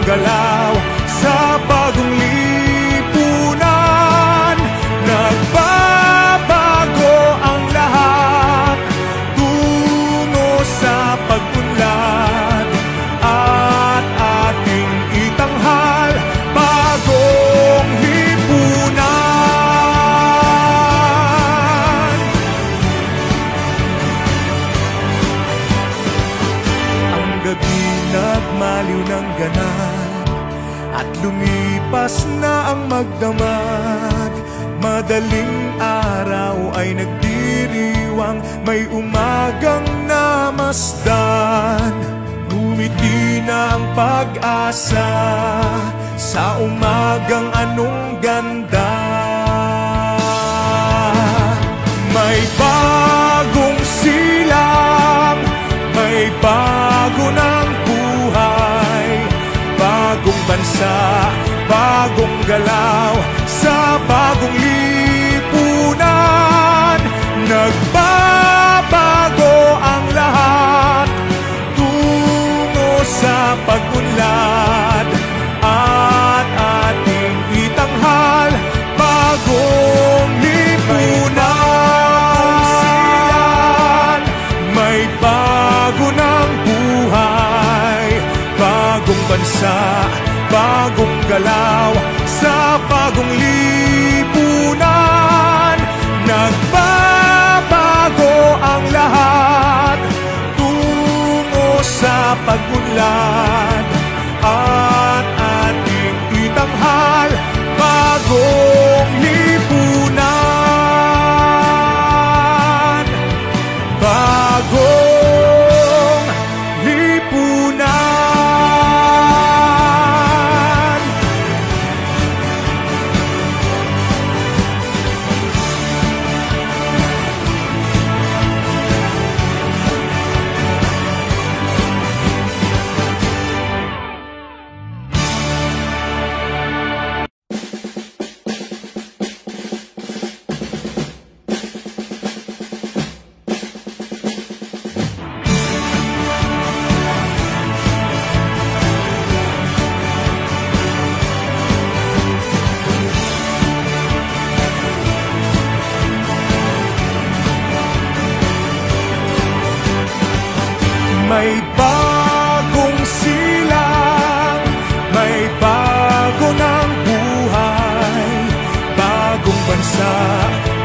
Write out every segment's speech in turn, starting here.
galaw sa bagong lipunan. Nagbabago ang lahat tungo sa pag-unlad at ating itanghal bagong lipunan. Ang gabi nagmaliw ng ganap at lumipas na ang magdamag. Madaling araw ay nagdiriwang, may umagang namasdan. Ngumiti na ang pag-asa sa umagang anong ganda. May bagong silang, may bago ng buhay, bagong bansa, bagong galaw sa bagong lipunan. Nagbabago ang lahat tungo sa pag-unlad at ating itanghal bagong lipunan. May bago ng buhay, bagong bansa, bagong galaw sa bagong lipunan. Nagbabago ang lahat tungo sa pag-unlad at ating itanghal bagong lipunan. Bagong lipunan. May bagong silang, may bago ng buhay, bagong bansa,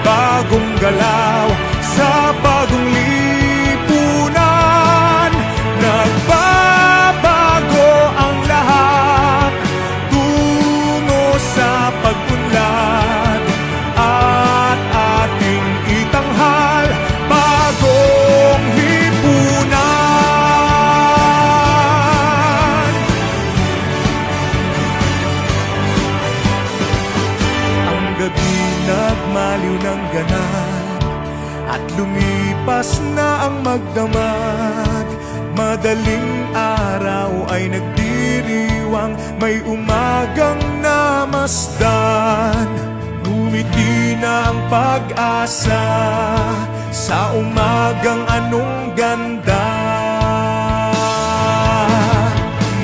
bagong galaw sa bagong lipunan. Nagbabago ang lahat tungo sa pag-unlad at ating itanghal bagong lipunan. Nagmaliw ng ganap at lumipas na ang magdamag. Madaling araw ay nagdiriwang, may umagang namasdan. Ngumiti na ang pag-asa sa umagang anong ganda.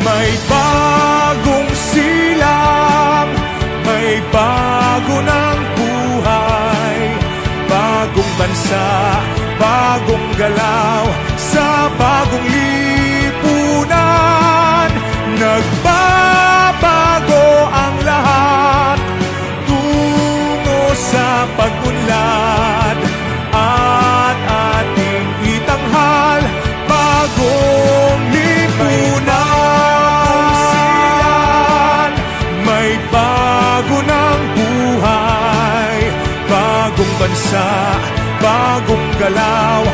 May bagong silang, may bago ng buhay, bagong bansa, bagong galaw sa bagong lipunan. Nagbabago ang lahat tungo sa pag-unlad at ating itanghal bagong lipunan. May bago ng buhay, bagong bansa, bagong galaw